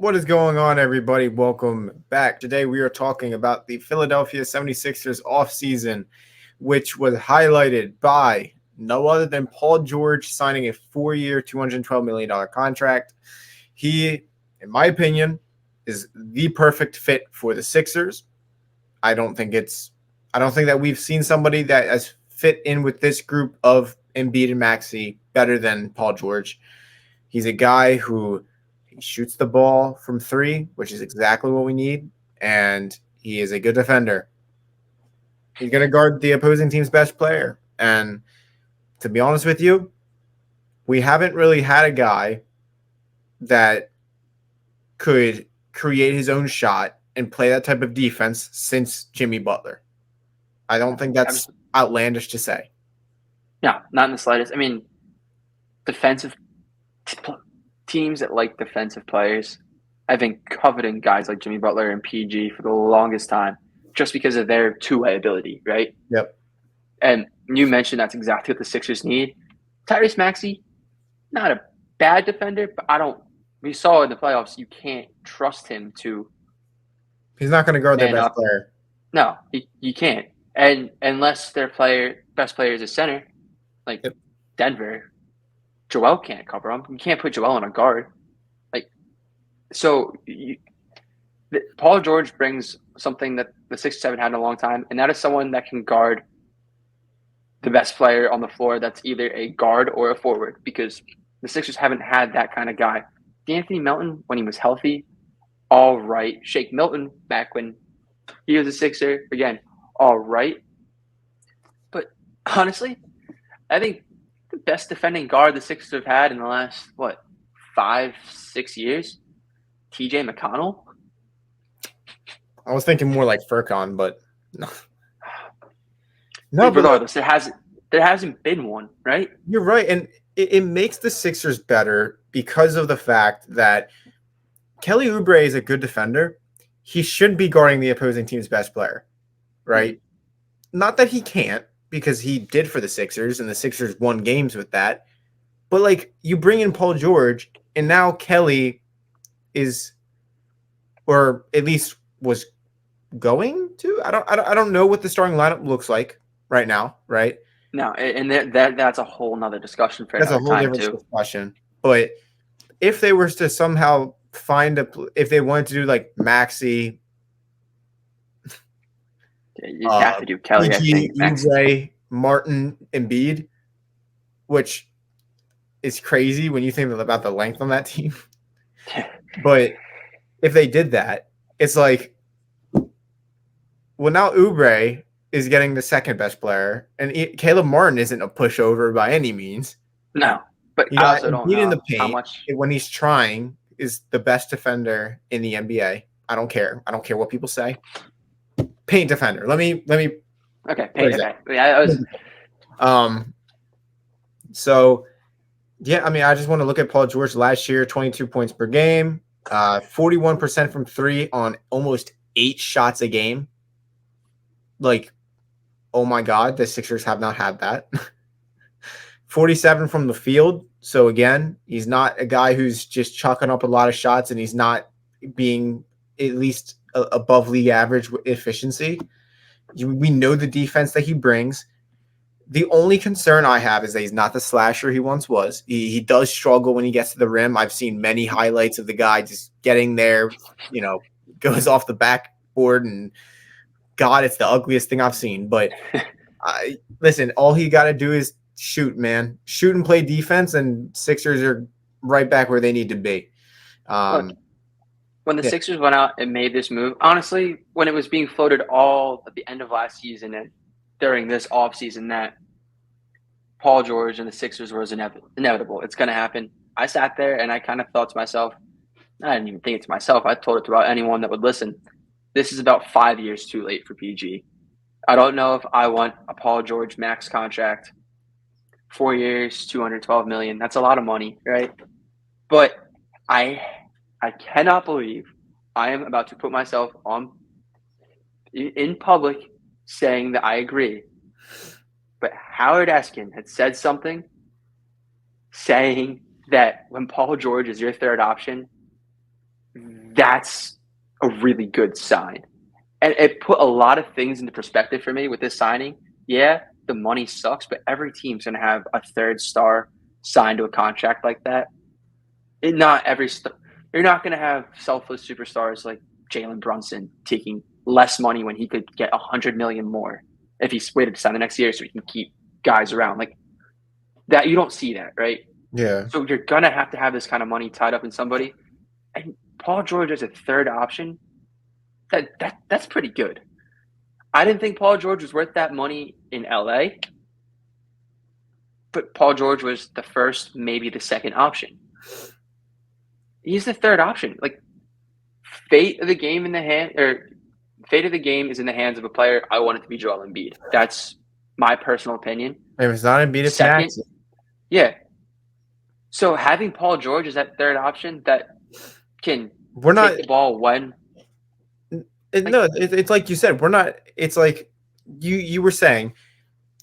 What is going on, everybody? Welcome back. Today we are talking about the Philadelphia 76ers offseason, which was highlighted by no other than Paul George signing a 4-year, $212 million contract. He, in my opinion, is the perfect fit for the Sixers. I don't think that we've seen somebody that has fit in with this group of Embiid and Maxey better than Paul George. He's a guy who he shoots the ball from three, which is exactly what we need, and he is a good defender. He's going to guard the opposing team's best player. And to be honest with you, we haven't really had a guy that could create his own shot and play that type of defense since Jimmy Butler. I don't think that's outlandish to say. No, not in the slightest. I mean, defensive teams that like defensive players, I've been coveting guys like Jimmy Butler and PG for the longest time just because of their two-way ability, right? Yep. And you mentioned that's exactly what the Sixers need. Tyrese Maxey, not a bad defender, but we saw in the playoffs, you can't trust him to. He's not going to guard their best player. No, you can't. And unless their best player is a center, like Denver, Joel can't cover him. You can't put Joel on a guard. Paul George brings something that the Sixers haven't had in a long time, and that is someone that can guard the best player on the floor that's either a guard or a forward, because the Sixers haven't had that kind of guy. D'Anthony Melton, when he was healthy, all right. Shake Milton, back when he was a Sixer, again, all right. But honestly, I think the best defending guard the Sixers have had in the last, 5-6 years, TJ McConnell. I was thinking more like Furkan, but no. No, regardless, there hasn't been one, right? You're right, and it makes the Sixers better because of the fact that Kelly Oubre is a good defender. He should be guarding the opposing team's best player, right? Mm-hmm. Not that he can't, because he did for the Sixers, and the Sixers won games with that. But, you bring in Paul George, and now Kelly is, or at least was going to. I don't know what the starting lineup looks like right now, right? No, and that's a whole nother discussion for another time, too. That's a whole different discussion. But if they were to somehow if they wanted to do Maxey, you have to do Kelly, PG, Oubre, Martin, Embiid, which is crazy when you think about the length on that team. But if they did that, it's like, well, now Oubre is getting the second best player, and Caleb Martin isn't a pushover by any means. No, but I also don't know in the paint how much when he's trying is the best defender in the NBA. I don't care. I don't care what people say. Paint defender. Let me. Okay, paint defender. Yeah, So, yeah, I mean, I just want to look at Paul George last year, 22 points per game, 41% from three on almost 8 shots a game. Oh my God, the Sixers have not had that. 47 from the field. So again, he's not a guy who's just chucking up a lot of shots, and he's not being at least above league average efficiency. We know the defense that he brings. The only concern I have is that he's not the slasher he once was. He does struggle when he gets to the rim. I've seen many highlights of the guy just getting there, goes off the backboard, and God, it's the ugliest thing I've seen. But listen, all he got to do is shoot, man. Shoot and play defense, and Sixers are right back where they need to be. Look, when the Sixers went out and made this move, honestly, when it was being floated all at the end of last season and during this offseason that Paul George and the Sixers was inevitable. It's going to happen. I sat there and I kind of thought to myself, I didn't even think it to myself. I told it to about anyone that would listen. This is about 5 years too late for PG. I don't know if I want a Paul George max contract, 4 years, $212 million. That's a lot of money, right? But I cannot believe I am about to put myself in public saying that I agree. But Howard Eskin had said something saying that when Paul George is your third option, that's a really good sign. And it put a lot of things into perspective for me with this signing. Yeah, the money sucks, but every team's going to have a third star signed to a contract like that. Not every you're not going to have selfless superstars like Jalen Brunson taking less money when he could get $100 million more if he's waited to sign the next year so he can keep guys around like that. You don't see that, right? Yeah. So you're going to have this kind of money tied up in somebody. And Paul George as a third option, that's pretty good. I didn't think Paul George was worth that money in LA, but Paul George was the first, maybe the second option. He's the third option. Like, fate of the game is in the hands of a player. I want it to be Joel Embiid. That's my personal opinion. If it's not Embiid, it's Maxey. Yeah. So having Paul George as that third option that can take the ball when. No, it's like you said. We're not. It's like you were saying.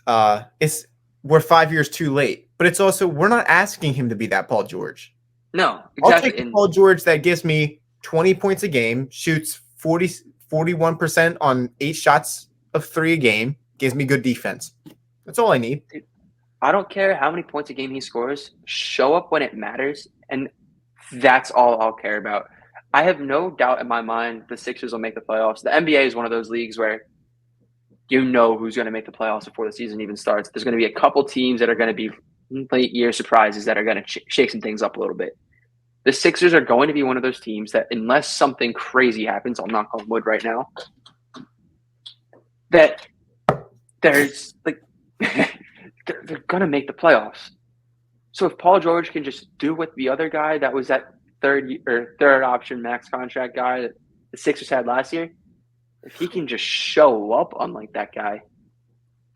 We're 5 years too late, but it's also we're not asking him to be that Paul George. No, exactly. I'll take Paul George that gives me 20 points a game, shoots 41% on 8 shots of 3 a game, gives me good defense. That's all I need. I don't care how many points a game he scores. Show up when it matters, and that's all I'll care about. I have no doubt in my mind the Sixers will make the playoffs. The NBA is one of those leagues where you know who's going to make the playoffs before the season even starts. There's going to be a couple teams that are going to be late year surprises that are going to shake some things up a little bit. The Sixers are going to be one of those teams that, unless something crazy happens, I'll knock on wood right now, that there's like they're going to make the playoffs. So if Paul George can just do what the other guy that was that third option max contract guy that the Sixers had last year, if he can just show up unlike that guy,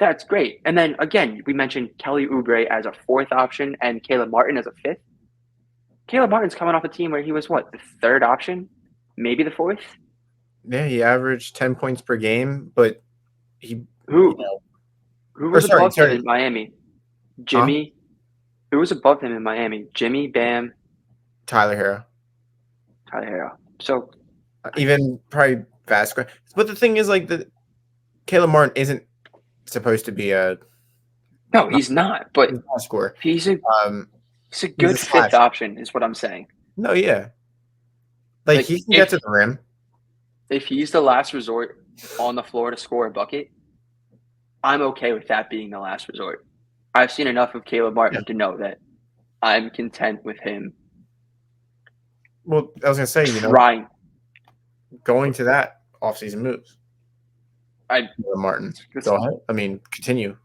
that's great. And then again, we mentioned Kelly Oubre as a fourth option and Caleb Martin as a fifth. Caleb Martin's coming off a team where he was the third option, maybe the fourth. Yeah, he averaged 10 points per game, but who was above him in Miami? Jimmy. Huh? Who was above him in Miami? Jimmy, Bam, Tyler Hero. So even probably Vasquez. But the thing is, like, Caleb Martin isn't supposed to be a. No, he's not. But he's a good fifth option, is what I'm saying. No, yeah. Like he can get to the rim. If he's the last resort on the floor to score a bucket, I'm okay with that being the last resort. I've seen enough of Caleb Martin to know that I'm content with him. Well, I was going to say, going to that offseason moves. Martin, go ahead. I mean, continue.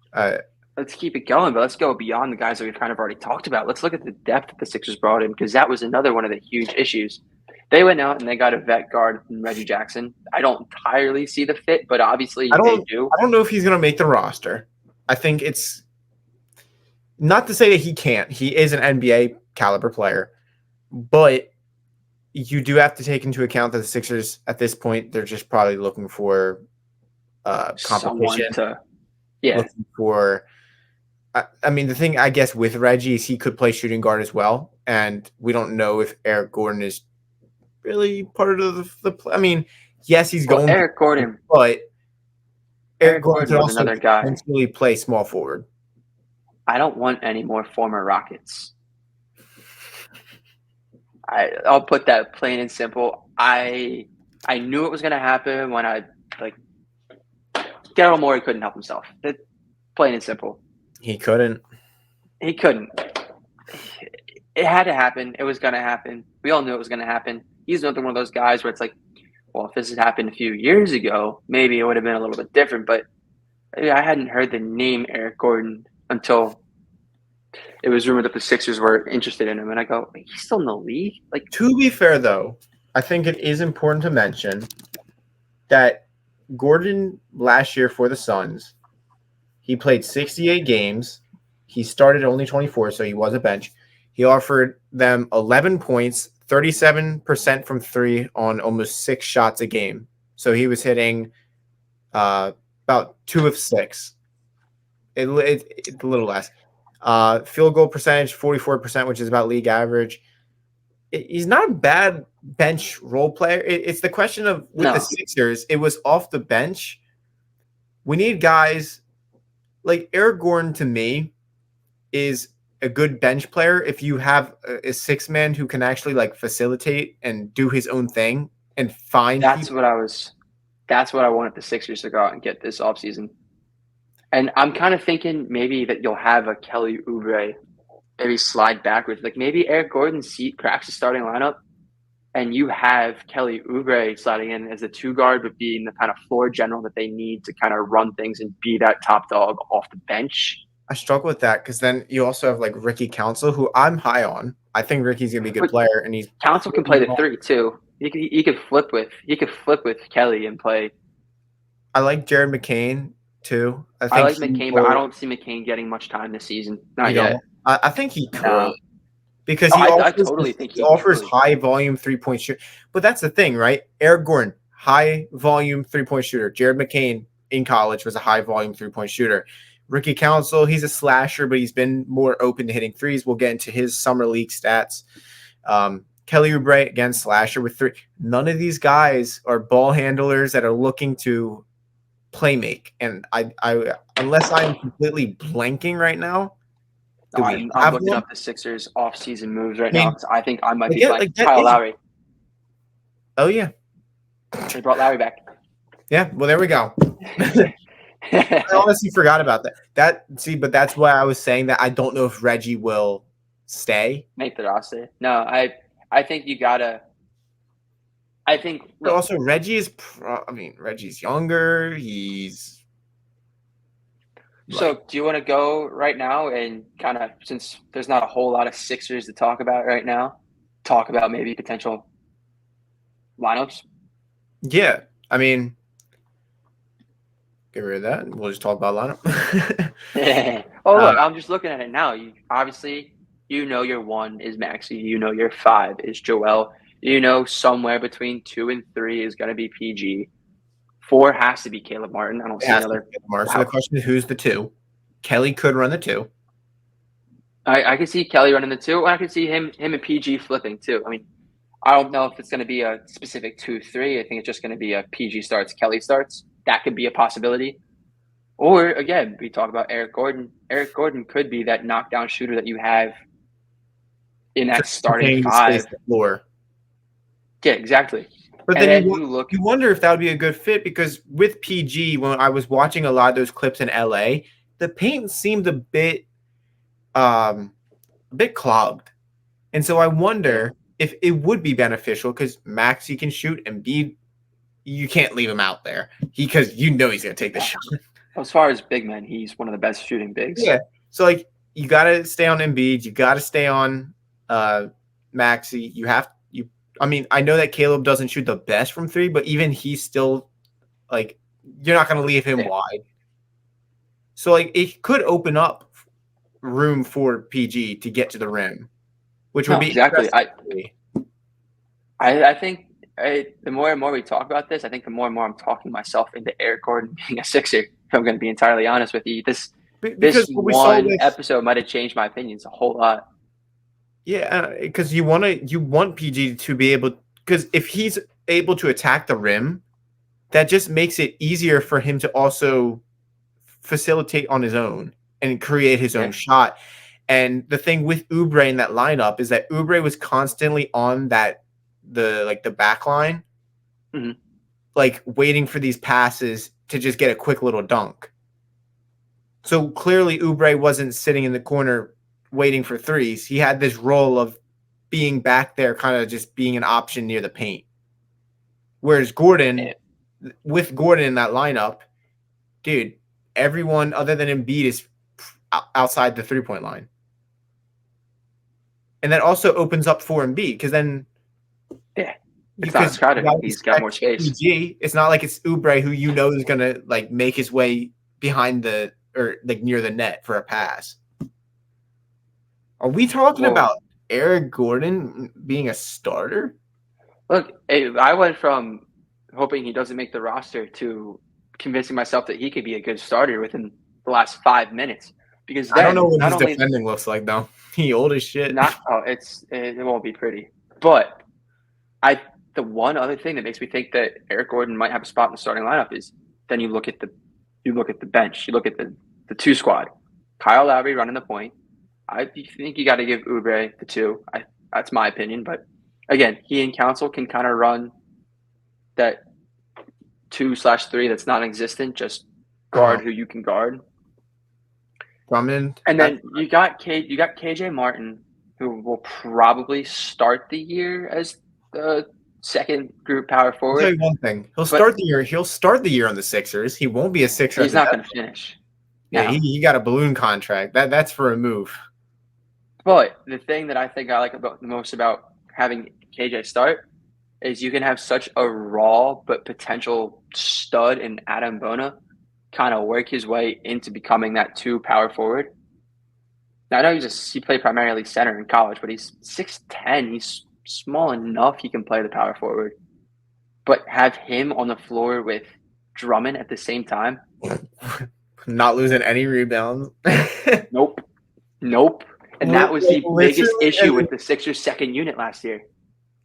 Let's keep it going, but let's go beyond the guys that we've kind of already talked about. Let's look at the depth that the Sixers brought in, because that was another one of the huge issues. They went out and they got a vet guard from Reggie Jackson. I don't entirely see the fit, but obviously they do. I don't know if he's going to make the roster. I think it's not to say that he can't. He is an NBA caliber player, but you do have to take into account that the Sixers at this point, they're just probably looking for competition. Looking for I mean, the thing I guess with Reggie is he could play shooting guard as well, and we don't know if Eric Gordon is really part of the play. I mean, yes, he's going Eric Gordon, but Eric Gordon could also another guy potentially play small forward. I don't want any more former Rockets. I'll put that plain and simple. I knew it was going to happen when Daryl Morey couldn't help himself. Plain and simple. He couldn't. It had to happen. It was going to happen. We all knew it was going to happen. He's another one of those guys where it's like, well, if this had happened a few years ago, maybe it would have been a little bit different. But I hadn't heard the name Eric Gordon until it was rumored that the Sixers were interested in him. And I go, he's still in the league? To be fair, though, I think it is important to mention that Gordon last year for the Suns, he played 68 games. He started only 24, so he was a bench. He offered them 11 points, 37% from 3 on almost 6 shots a game. So he was hitting about 2 of 6. It's a little less. Field goal percentage, 44%, which is about league average. he's not a bad bench role player. It's the question of with the No, Sixers, it was off the bench. We need guys like Eric Gordon to me is a good bench player if you have a six man who can actually like facilitate and do his own thing and find that's people. what I wanted the Sixers to go out and get this offseason. And I'm kind of thinking maybe that you'll have a Kelly Oubre maybe slide backwards. Like maybe Eric Gordon's seat cracks the starting lineup, and you have Kelly Oubre sliding in as a two guard, but being the kind of floor general that they need to kind of run things and be that top dog off the bench. I struggle with that because then you also have like Ricky Council, who I'm high on. I think Ricky's gonna be a good But player, and he's Council can play the three too. He could flip with Kelly and play. I like Jared McCain too. I like McCain, but I don't see McCain getting much time this season. Not yet. I think he could because I totally think he offers high volume 3-point shoot. But that's the thing, right? Eric Gordon, high volume 3-point shooter. Jared McCain in college was a high volume 3-point shooter. Ricky Council, he's a slasher, but he's been more open to hitting threes. We'll get into his summer league stats. Kelly Oubre, again, slasher with 3. None of these guys are ball handlers that are looking to play make. And I unless I'm completely blanking right now, I'm looking up the Sixers offseason moves right now because I think I might be like Kyle Lowry. Oh, yeah. They brought Lowry back. Yeah, well, there we go. I honestly forgot about that. But that's why I was saying that I don't know if Reggie will stay. Make the roster. No, I think you gotta. I think. But also, Reggie is. Reggie's younger. He's. So, do you want to go right now and kind of, since there's not a whole lot of Sixers to talk about right now, talk about maybe potential lineups? Yeah, I mean, get rid of that. We'll just talk about lineup. Look, I'm just looking at it now. Obviously, your 1 is Maxey. Your 5 is Joel. Somewhere between 2 and 3 is going to be PG. 4 has to be Caleb Martin. I don't see another. So the question is, who's the 2? Kelly could run the 2. I can see Kelly running the 2, and I can see him and PG flipping too. I mean, I don't know if it's going to be a specific 2-3. I think it's just going to be a PG starts, Kelly starts. That could be a possibility. Or, again, we talk about Eric Gordon. Eric Gordon could be that knockdown shooter that you have in that starting 5. Floor. Yeah, exactly. But then you wonder if that would be a good fit because with PG, when I was watching a lot of those clips in LA, the paint seemed a bit clogged. And so I wonder if it would be beneficial because Maxey can shoot and Embiid, you can't leave him out there because he's going to take the shot. As far as big men, he's one of the best shooting bigs. Yeah. So, you got to stay on Embiid. You got to stay on Maxey. I know that Caleb doesn't shoot the best from 3, but even he's still, you're not going to leave him wide. So, it could open up room for PG to get to the rim, which would be exactly. I think the more and more we talk about this, I think the more and more I'm talking myself into Eric Gordon being a Sixer. If I'm going to be entirely honest with you, this one episode might have changed my opinions a whole lot. Yeah, because you want PG to be able, because if he's able to attack the rim, that just makes it easier for him to also facilitate on his own and create his own shot. And the thing with Oubre in that lineup is that Oubre was constantly on the back line, waiting for these passes to just get a quick little dunk. So clearly Oubre wasn't sitting in the corner waiting for threes. He had this role of being back there, kind of just being an option near the paint. Whereas Gordon, with Gordon in that lineup, dude, everyone other than Embiid is outside the 3-point line. And that also opens up for Embiid because then it's not crowded. He's got more space. PG, it's not like it's Oubre who is going to make his way behind near the net for a pass. Are we talking about Eric Gordon being a starter? Look, I went from hoping he doesn't make the roster to convincing myself that he could be a good starter within the last 5 minutes. Because I don't know what his defending looks like, though. He old as shit. It won't be pretty. But the one other thing that makes me think that Eric Gordon might have a spot in the starting lineup is then you look at the bench, you look at the 2 squad. Kyle Lowry running the point. I think you got to give Oubre the 2. That's my opinion, but again, he and Council can kind of run that 2/3 that's non-existent, just guard who you can guard. Drummond, and then you got KJ Martin, who will probably start the year as the second group power forward. I'll tell you one thing: he'll start the year on the Sixers. He won't be a Sixer. He's not going to finish. Yeah, he got a balloon contract. That's for a move. But the thing that I think I like the most about having KJ start is you can have such a raw but potential stud in Adam Bona kind of work his way into becoming that 2 power forward. Now, I know he played primarily center in college, but he's 6'10". He's small enough he can play the power forward. But have him on the floor with Drummond at the same time. Not losing any rebounds. Nope. And that was the biggest issue with the Sixers' second unit last year.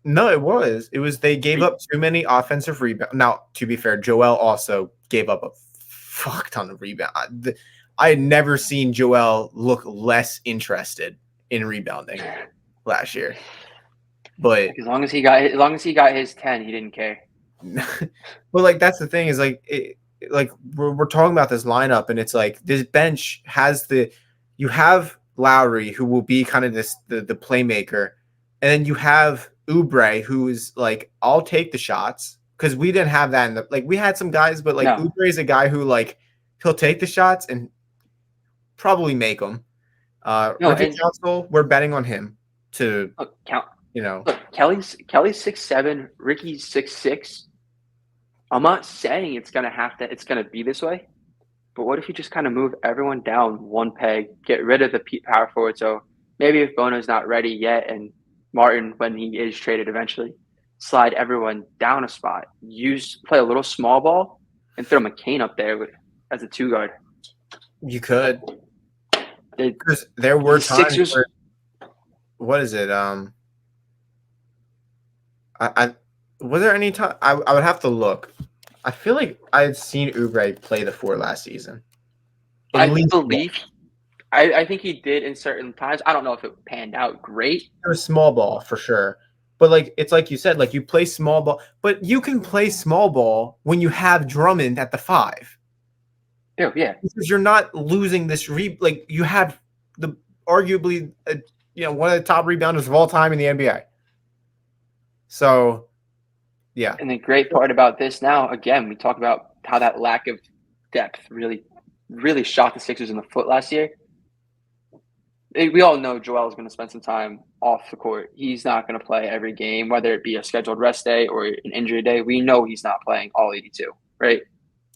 No, it was. They gave up too many offensive rebounds. Now, to be fair, Joel also gave up a fuck ton of rebounds. I had never seen Joel look less interested in rebounding last year. But as long as he got his 10, he didn't care. Well, like that's the thing is we're talking about this lineup, and it's like this bench has you have Lowry, who will be kind of the playmaker, and then you have Oubre, who is like, I'll take the shots, because we didn't have that we had some guys, but Oubre is a guy who he'll take the shots and probably make them. Ricky Council, we're betting on him to count. Look, Kelly's 6'7", Ricky's 6'6". I'm not saying it's gonna be this way, but what if you just kind of move everyone down one peg, get rid of the power forward? So maybe if Bono's not ready yet, and Martin, when he is traded eventually, slide everyone down a spot. Play a little small ball and throw McCain up there as a 2 guard. You could, because there were times Sixers. What is it? Was there any time I would have to look. I feel like I had seen Oubre play the 4 last season. I think he did in certain times. I don't know if it panned out great. It was small ball for sure. But it's like you said, you play small ball, but you can play small ball when you have Drummond at the 5. Yeah. Because you're not losing this you have arguably one of the top rebounders of all time in the NBA. So, yeah. And the great part about this now, again, we talk about how that lack of depth really, really shot the Sixers in the foot last year. We all know Joel is going to spend some time off the court. He's not going to play every game, whether it be a scheduled rest day or an injury day. We know he's not playing all 82, right?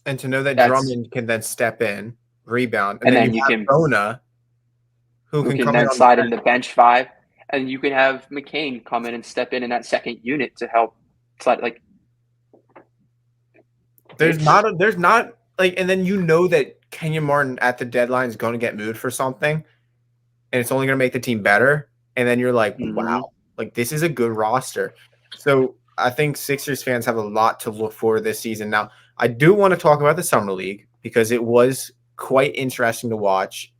And to know that Drummond can then step in, rebound, and then you have Bona, who can come then in slide in the bench 5. And you can have McCain come in and step in that second unit to help slide. There's not, and then that Kenyon Martin at the deadline is going to get moved for something, and it's only going to make the team better. And then you're like, wow, this is a good roster. So I think Sixers fans have a lot to look for this season. Now, I do want to talk about the Summer League because it was quite interesting to watch.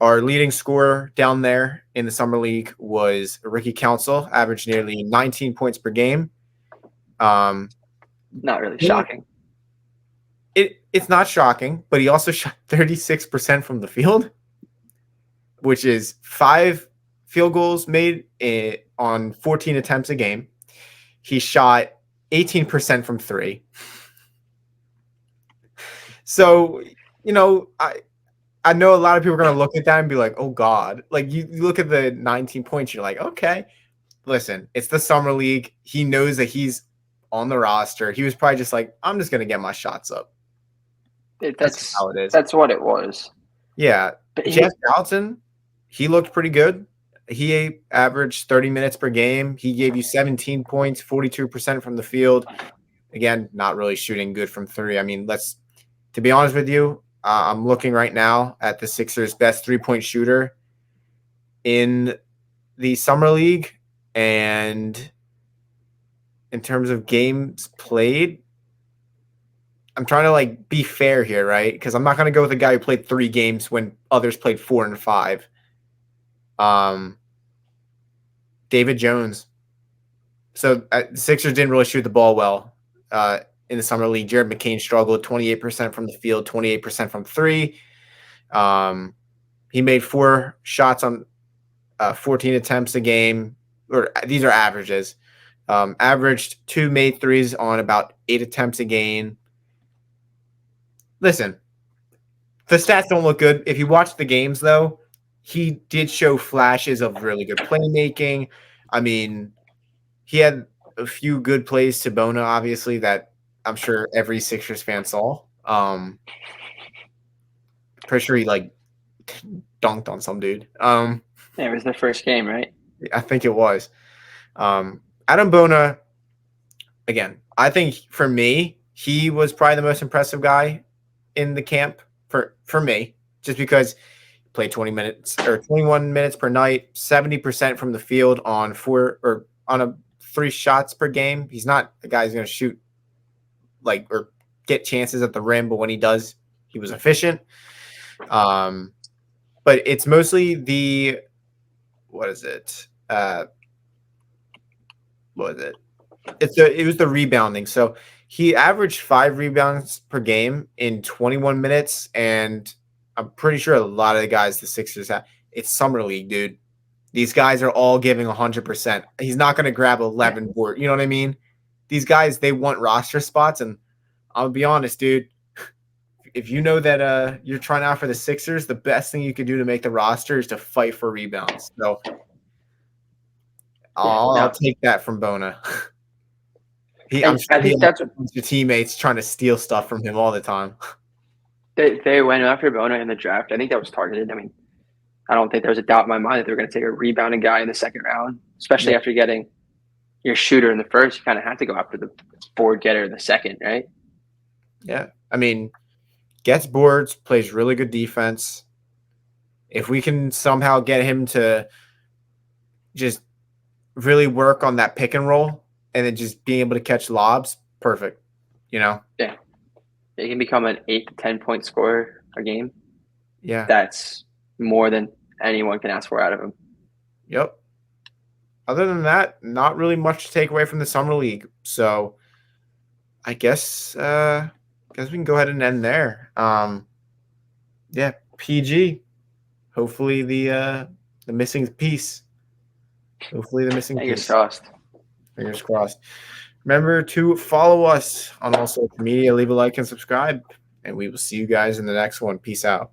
Our leading scorer down there in the Summer League was Ricky Council, averaged nearly 19 points per game. Not really shocking. It's not shocking, but he also shot 36% from the field, which is 5 field goals made on 14 attempts a game. He shot 18% from 3. So, I know a lot of people are going to look at that and be like, oh, God. You look at the 19 points, you're like, okay. Listen, it's the Summer League. He knows that he's on the roster. He was probably just like, I'm just going to get my shots up. That's how it is. That's what it was. Yeah. But Jeff Galton, he looked pretty good. He averaged 30 minutes per game. He gave you 17 points, 42% from the field. Again, not really shooting good from 3. I mean, to be honest with you, I'm looking right now at the Sixers' best 3-point shooter in the Summer League. And in terms of games played, I'm trying to like be fair here, right? Because I'm not going to go with a guy who played 3 games when others played 4 and 5. David Jones. So the Sixers didn't really shoot the ball well in the summer league. Jared McCain struggled 28% from the field, 28% from 3. He made 4 shots on 14 attempts a game, or these are averages. Averaged 2 made threes on about 8 attempts a game. Listen, the stats don't look good. If you watch the games, though, he did show flashes of really good playmaking. I mean, he had a few good plays to Bona, obviously, that I'm sure every Sixers fan saw. Pretty sure he like dunked on some dude. Yeah, it was the first game, right? I think it was. Adam Bona, again, I think for me, he was probably the most impressive guy in the camp for me, just because he played 20 minutes or 21 minutes per night, 70% from the field on 3 shots per game. He's not the guy who's going to shoot like or get chances at the rim, but when he does, he was efficient. But it's mostly the what is it? What was it? It was the rebounding. So he averaged 5 rebounds per game in 21 minutes, and I'm pretty sure a lot of the guys the Sixers have. It's summer league, dude. These guys are all giving 100%. He's not going to grab 11 board. You know what I mean? These guys, they want roster spots, and I'll be honest, dude. If you know that you're trying out for the Sixers, the best thing you could do to make the roster is to fight for rebounds. So I'll take that from Bona. I'm sure I think that's your teammates trying to steal stuff from him all the time. They went after Bona in the draft. I think that was targeted. I mean, I don't think there was a doubt in my mind that they were going to take a rebounding guy in the second round, especially after getting your shooter in the first. You kind of have to go after the board getter in the second, right? Yeah. I mean, gets boards, plays really good defense. If we can somehow get him to just really work on that pick and roll and then just being able to catch lobs, perfect. You know? Yeah. He can become an 8 to 10 point scorer a game. Yeah. That's more than anyone can ask for out of him. Yep. Other than that, not really much to take away from the summer league. So I guess we can go ahead and end there. Yeah, PG. Hopefully the missing piece. Hopefully the missing Fingers piece. crossed. Fingers crossed. Remember to follow us on all social media, leave a like and subscribe, and we will see you guys in the next one. Peace out.